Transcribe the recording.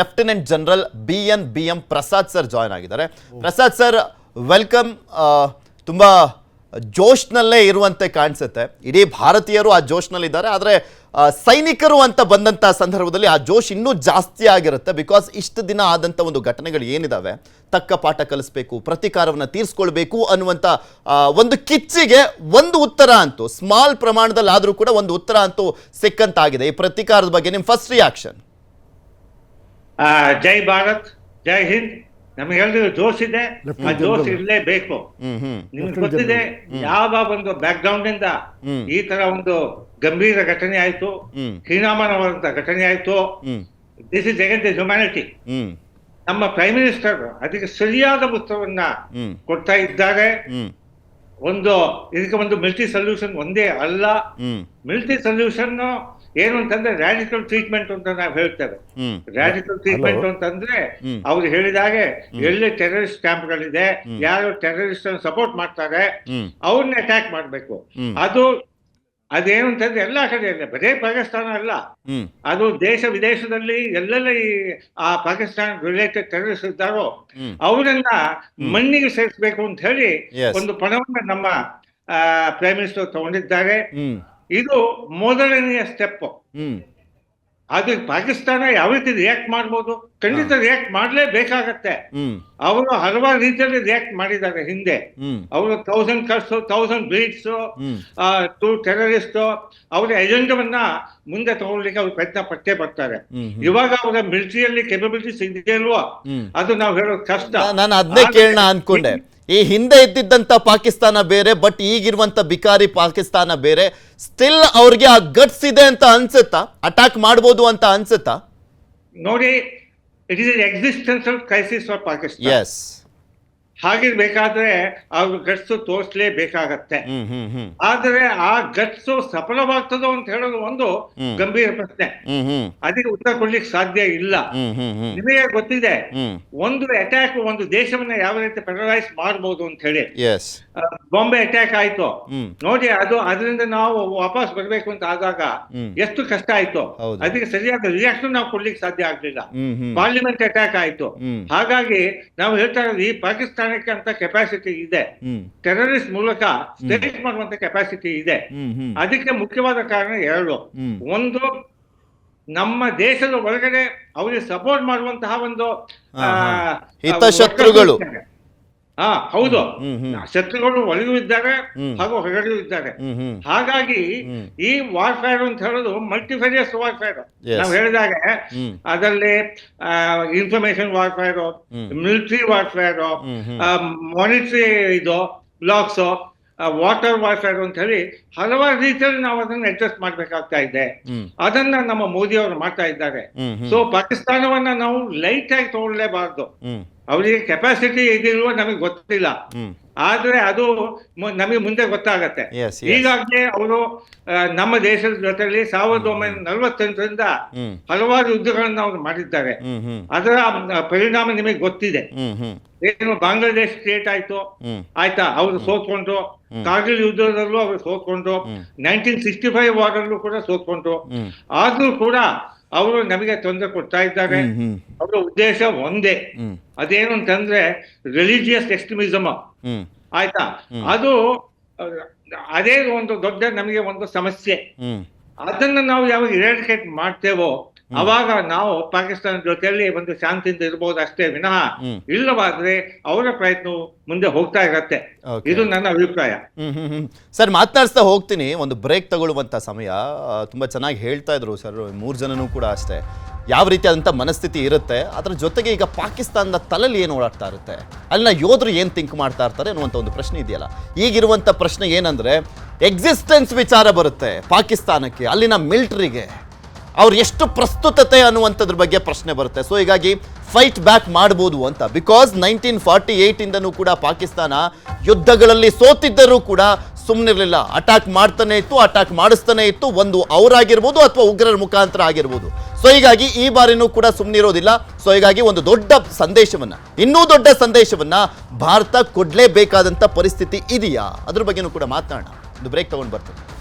Lieutenant general BM Prasad sir join ಆಗಿದ್ದಾರೆ. Prasad sir welcome. ತುಂಬಾ ಜೋಶ್ನಲ್ಲೇ ಇರುವಂತೆ ಕಾಣಿಸುತ್ತೆ. ಇಡೀ ಭಾರತೀಯರು ಆ ಜೋಶ್ನಲ್ಲಿದ್ದಾರೆ. ಆದರೆ ಸೈನಿಕರು ಅಂತ ಬಂದಂಥ ಸಂದರ್ಭದಲ್ಲಿ ಆ ಜೋಶ್ ಇನ್ನೂ ಜಾಸ್ತಿ ಆಗಿರುತ್ತೆ. ಬಿಕಾಸ್ ಇಷ್ಟು ದಿನ ಆದಂಥ ಒಂದು ಘಟನೆಗಳು ಏನಿದಾವೆ, ತಕ್ಕ ಪಾಠ ಕಲಿಸ್ಬೇಕು, ಪ್ರತೀಕಾರವನ್ನು ತೀರಿಸ್ಕೊಳ್ಬೇಕು ಅನ್ನುವಂಥ ಒಂದು ಕಿಚ್ಚಿಗೆ ಒಂದು ಉತ್ತರ ಅಂತೂ ಸ್ಮಾಲ್ ಪ್ರಮಾಣದಲ್ಲಿ ಆದರೂ ಕೂಡ ಒಂದು ಉತ್ತರ ಅಂತೂ ಸಿಕ್ಕಂತಾಗಿದೆ. ಈ ಪ್ರತೀಕಾರದ ಬಗ್ಗೆ ನಿಮ್ಮ ಫಸ್ಟ್ ರಿಯಾಕ್ಷನ್? ಜೈ ಭಾರತ್, ಜೈ ಹಿಂದ್. ನಮಗೆ ಹೇಳಿದ್ರೆ ಜೋಶ್ ಇದೆ, ಆ ಜೋಶ್ ಇರಲೇಬೇಕು. ನಿಮ್ಗೆ ಗೊತ್ತಿದೆ ಯಾವ ಒಂದು ಬ್ಯಾಕ್ ಗ್ರೌಂಡ್ ಇಂದ ಈ ತರ ಒಂದು ಗಂಭೀರ ಘಟನೆ ಆಯ್ತು, ಹೀನಾಮಾನವಾದಂತ ಘಟನೆ ಆಯ್ತು. This is against the humanity. ನಮ್ಮ ಪ್ರೈಮ್ ಮಿನಿಸ್ಟರ್ ಅದಕ್ಕೆ ಸರಿಯಾದ ಉತ್ತರವನ್ನ ಕೊಡ್ತಾ ಇದ್ದಾರೆ. ಇದಕ್ಕೆ ಒಂದು ಮಿಲಿಟರಿ ಸೊಲ್ಯೂಷನ್ ಒಂದೇ ಅಲ್ಲ. ಮಿಲಿಟರಿ ಸೊಲ್ಯೂಷನ್ ಏನು ಅಂತಂದ್ರೆ ರ್ಯಾಡಿಕಲ್ ಟ್ರೀಟ್ಮೆಂಟ್ ಅಂತ ನಾವು ಹೇಳ್ತೇವೆ. ರ್ಯಾಡಿಕಲ್ ಟ್ರೀಟ್ಮೆಂಟ್ ಅಂತಂದ್ರೆ ಅವ್ರು ಹೇಳಿದಾಗೆ ಎಲ್ಲೇ ಟೆರರಿಸ್ಟ್ ಕ್ಯಾಂಪ್ಗಳಿದೆ, ಯಾರು ಟೆರರಿಸ್ಟ್ ಸಪೋರ್ಟ್ ಮಾಡ್ತಾರೆ ಅವ್ರನ್ನ ಅಟ್ಯಾಕ್ ಮಾಡ್ಬೇಕು. ಅದೇನು ಅಂತಂದ್ರೆ ಎಲ್ಲಾ ಕಡೆ, ಬರೇ ಪಾಕಿಸ್ತಾನ ಅಲ್ಲ, ಅದು ದೇಶ ವಿದೇಶದಲ್ಲಿ ಎಲ್ಲೆಲ್ಲ ಆ ಪಾಕಿಸ್ತಾನ ರಿಲೇಟೆಡ್ ಟೆರರಿಸ್ಟ್ ಇದ್ದಾರೋ ಅವರನ್ನ ಮಣ್ಣಿಗೆ ಸೇರಿಸಬೇಕು ಅಂತ ಹೇಳಿ ಒಂದು ಪಣವನ್ನ ನಮ್ಮ ಪ್ರೈಮ್ ಮಿನಿಸ್ಟರ್ ತಗೊಂಡಿದ್ದಾರೆ. ಇದು ಮೊದಲನೆಯ ಸ್ಟೆಪ್. ಅದು ಪಾಕಿಸ್ತಾನ ಯಾವ ರೀತಿ ರಿಯಾಕ್ಟ್ ಮಾಡ್ಬೋದು, ಖಂಡಿತ ರಿಯಾಕ್ಟ್ ಮಾಡ್ಲೇಬೇಕಾಗತ್ತೆ. ಅವರು ಹಲವಾರು ರೀತಿಯಲ್ಲಿ ರಿಯಾಕ್ಟ್ ಮಾಡಿದ್ದಾರೆ ಹಿಂದೆ. ಅವರು 1000 ಕರ್ಸ್, 1000 ಬ್ರೀಡ್ಸ್, 2 ಟೆರರಿಸ್ಟ್ ಅವರ ಎಜೆಂಡವನ್ನ ಮುಂದೆ ತಗೊಳ್ಳಿಕ್ಕೆ ಅವ್ರು ಪ್ರಯತ್ನ ಪಟ್ಟೇ ಬರ್ತಾರೆ. ಇವಾಗ ಅವರ ಮಿಲಿಟರಿಯಲ್ಲಿ ಕೆಪಬಿಲಿಟೀಸ್ ಇದೆಯಲ್ವಾ, ಅದು ನಾವು ಹೇಳೋದು ಕಷ್ಟ. ನಾನು ಅದನ್ನೇ ಕೇಳೋಣ ಅನ್ಕೊಂಡೆ. ಈ ಹಿಂದೆ ಇದ್ದಿದ್ದಂತ ಪಾಕಿಸ್ತಾನ ಬೇರೆ, ಬಟ್ ಈಗಿರುವಂತ ಬಿಕಾರಿ ಪಾಕಿಸ್ತಾನ ಬೇರೆ. ಸ್ಟಿಲ್ ಅವ್ರಿಗೆ ಆ ಗಟ್ಸ್ ಇದೆ ಅಂತ ಅನ್ಸುತ್ತಾ? ಅಟ್ಯಾಕ್ ಮಾಡ್ಬೋದು ಅಂತ ಅನ್ಸುತ್ತಾ? ನೋಡಿ, it is existential crisis for Pakistan. Yes, ಹಾಗಿರ್ಬೇಕಾದ್ರೆ ಅವ್ರ ಗಟ್ಸು ತೋರಿಸ್ಲೇಬೇಕಾಗತ್ತೆ. ಆದ್ರೆ ಆ ಗಟ್ಸು ಸಫಲವಾಗ್ತದೋ ಅಂತ ಹೇಳೋದು ಒಂದು ಗಂಭೀರ ಪ್ರಶ್ನೆ. ಅದಕ್ಕೆ ಉತ್ತರ ಕೊಡ್ಲಿಕ್ಕೆ ಸಾಧ್ಯ ಇಲ್ಲ. ನಿಮಗೆ ಗೊತ್ತಿದೆ ಒಂದು ಅಟ್ಯಾಕ್ ಒಂದು ದೇಶವನ್ನ ಯಾವ ರೀತಿ ಪ್ಯಾರಲೈಸ್ ಮಾಡಬಹುದು ಅಂತ ಹೇಳಿ. ಬಾಂಬೆ ಅಟ್ಯಾಕ್ ಆಯ್ತು ನೋಡಿ, ಅದರಿಂದ ನಾವು ವಾಪಸ್ ಬರ್ಬೇಕು ಅಂತ ಆದಾಗ ಎಷ್ಟು ಕಷ್ಟ ಆಯ್ತು. ಅದಕ್ಕೆ ಸರಿಯಾದ ರಿಯಾಕ್ಷನ್ ನಾವು ಕೊಡ್ಲಿಕ್ಕೆ ಸಾಧ್ಯ ಆಗ್ಲಿಲ್ಲ. ಪಾರ್ಲಿಮೆಂಟ್ ಅಟ್ಯಾಕ್ ಆಯ್ತು. ಹಾಗಾಗಿ ನಾವು ಹೇಳ್ತಾ ಇರೋದು ಈ ಪಾಕಿಸ್ತಾನಕ್ಕೆ ಅಂತ ಕೆಪಾಸಿಟಿ ಇದೆ, ಟೆರರಿಸ್ಟ್ ಮೂಲಕ ಸ್ಟೇಟ್ ಮಾಡುವಂತ ಕೆಪಾಸಿಟಿ ಇದೆ. ಅದಕ್ಕೆ ಮುಖ್ಯವಾದ ಕಾರಣ ಎರಡು. ಒಂದು, ನಮ್ಮ ದೇಶದ ಒಳಗಡೆ ಅವರಿಗೆ ಸಪೋರ್ಟ್ ಮಾಡುವಂತಹ ಒಂದು ಹಿತಶತ್ರುಗಳು. ಹೌದು, ಶತ್ರುಗಳು ಒಳಗೂ ಇದ್ದಾರೆ ಹಾಗೂ ಹೊರಗಡೆಯೂ ಇದ್ದಾರೆ. ಹಾಗಾಗಿ ಈ ವಾರ್ಫೇರ್ ಅಂತ ಹೇಳೋದು ಮಲ್ಟಿಫೇರಿಯಸ್ ವಾರ್ಫೇರ್. ನಾವು ಹೇಳಿದಾಗ ಅದರಲ್ಲಿ information warfare, military warfare, monetary blocks, water warfare ಅಂತ ಹೇಳಿ ಹಲವಾರು ರೀತಿಯಲ್ಲಿ ನಾವು ಅದನ್ನ ಅಡ್ಜಸ್ಟ್ ಮಾಡ್ಬೇಕಾಗ್ತಾ ಇದೆ. ಅದನ್ನ ನಮ್ಮ ಮೋದಿ ಅವರು ಮಾಡ್ತಾ ಇದ್ದಾರೆ. ಸೊ ಪಾಕಿಸ್ತಾನವನ್ನ ನಾವು ಲೈಟ್ ಆಗಿ ತಗೊಳ್ಳೇಬಾರ್ದು. ಅವರಿಗೆ ಕೆಪಾಸಿಟಿ ಇದೆಯಲ್ವೋ ನಮಗೆ ಗೊತ್ತಿಲ್ಲ, ಆದ್ರೆ ಅದು ನಮಗೆ ಮುಂದೆ ಗೊತ್ತಾಗತ್ತೆ. ಈಗಾಗಲೇ ಅವರು ನಮ್ಮ ದೇಶದ ಜೊತೆಯಲ್ಲಿ 1948ರಿಂದ ಹಲವಾರು ಯುದ್ಧಗಳನ್ನ ಅವರು ಮಾಡಿದ್ದಾರೆ. ಅದರ ಪರಿಣಾಮ ನಿಮಗೆ ಗೊತ್ತಿದೆ. ಏನು ಬಾಂಗ್ಲಾದೇಶ್ ಕ್ರಿಯೇಟ್ ಆಯ್ತಾ, ಅವರು ಸೋತ್ಕೊಂಡ್ರು. ಕಾರ್ಗಿಲ್ ಯುದ್ಧದಲ್ಲೂ ಅವರು ಸೋತ್ಕೊಂಡ್ರು. 1965 ವಾರಲ್ಲೂ ಕೂಡ ಸೋತ್ಕೊಂಡ್ರು. ಆದ್ರೂ ಕೂಡ ಅವರು ನಮಗೆ ತೊಂದರೆ ಕೊಡ್ತಾ ಇದ್ದಾರೆ. ಅವರ ಉದ್ದೇಶ ಒಂದೇ, ಅದೇನು ಅಂತಂದ್ರೆ ರಿಲಿಜಿಯಸ್ ಎಕ್ಸ್ಟ್ರೀಮಿಸಮ್. ಆಯ್ತಾ, ಅದೇ ಒಂದು ದೊಡ್ಡ ನಮಗೆ ಒಂದು ಸಮಸ್ಯೆ. ಅದನ್ನ ನಾವು ಯಾವಾಗ ಇರಾಡಿಕೇಟ್ ಮಾಡ್ತೇವೋ ಅವಾಗ ನಾವು ಪಾಕಿಸ್ತಾನದ ಜೊತೆಯಲ್ಲಿ ಒಂದು ಶಾಂತಿಯಿಂದ ಇರಬಹುದು ಅಷ್ಟೇ ವಿನಃ ಇಲ್ಲವಾದ್ರೆ ಅವರ ಪ್ರಯತ್ನವು ಮುಂದೆ ಹೋಗ್ತಾ ಇರತ್ತೆ. ಇದು ನನ್ನ ಅಭಿಪ್ರಾಯ. ಸರ್, ಮಾತನಾಡಿಸ್ತಾ ಹೋಗ್ತೀನಿ. ಒಂದು ಬ್ರೇಕ್ ತಗೊಳ್ಳುವಂತ ಸಮಯ. ತುಂಬಾ ಚೆನ್ನಾಗಿ ಹೇಳ್ತಾ ಇದ್ರು ಸರ್, 3 ಜನನೂ ಕೂಡ ಅಷ್ಟೇ. ಯಾವ ರೀತಿಯಾದಂಥ ಮನಸ್ಥಿತಿ ಇರುತ್ತೆ, ಅದರ ಜೊತೆಗೆ ಈಗ ಪಾಕಿಸ್ತಾನದ ತಲೆಯಲ್ಲಿ ಏನು ಓಡಾಡ್ತಾ ಇರುತ್ತೆ, ಅಲ್ಲಿನ ಯೋಧರು ಏನು ಥಿಂಕ್ ಮಾಡ್ತಾ ಇರ್ತಾರೆ ಅನ್ನುವಂಥ ಒಂದು ಪ್ರಶ್ನೆ ಇದೆಯಲ್ಲ. ಈಗಿರುವಂಥ ಪ್ರಶ್ನೆ ಏನಂದರೆ ಎಕ್ಸಿಸ್ಟೆನ್ಸ್ ವಿಚಾರ ಬರುತ್ತೆ ಪಾಕಿಸ್ತಾನಕ್ಕೆ, ಅಲ್ಲಿನ ಮಿಲಿಟರಿಗೆ ಅವ್ರು ಎಷ್ಟು ಪ್ರಸ್ತುತತೆ ಅನ್ನುವಂಥದ್ರ ಬಗ್ಗೆ ಪ್ರಶ್ನೆ ಬರುತ್ತೆ. ಸೊ ಹೀಗಾಗಿ ಫೈಟ್ ಬ್ಯಾಕ್ ಮಾಡ್ಬೋದು ಅಂತ. ಬಿಕಾಸ್ 1948ಇಂದನೂ ಕೂಡ ಪಾಕಿಸ್ತಾನ ಯುದ್ಧಗಳಲ್ಲಿ ಸೋತಿದ್ದರೂ ಕೂಡ ಸುಮ್ಮನಿರಲಿಲ್ಲ. ಅಟ್ಯಾಕ್ ಮಾಡ್ತಾನೆ ಇತ್ತು, ಅಟ್ಯಾಕ್ ಮಾಡಿಸ್ತಾನೆ ಇತ್ತು. ಒಂದು ಅವರಾಗಿರ್ಬೋದು ಅಥವಾ ಉಗ್ರರ ಮುಖಾಂತರ ಆಗಿರ್ಬೋದು. ಸೊ ಹೀಗಾಗಿ ಈ ಬಾರಿನೂ ಕೂಡ ಸುಮ್ಮನಿರೋದಿಲ್ಲ. ಸೊ ಹೀಗಾಗಿ ಒಂದು ದೊಡ್ಡ ಸಂದೇಶವನ್ನ, ಇನ್ನೂ ದೊಡ್ಡ ಸಂದೇಶವನ್ನ ಭಾರತ ಕೊಡಲೇಬೇಕಾದಂಥ ಪರಿಸ್ಥಿತಿ ಇದೆಯಾ, ಅದ್ರ ಬಗ್ಗೆನೂ ಕೂಡ ಮಾತನಾಡೋಣ. ಒಂದು ಬ್ರೇಕ್ ತಗೊಂಡು ಬರ್ತೀನಿ.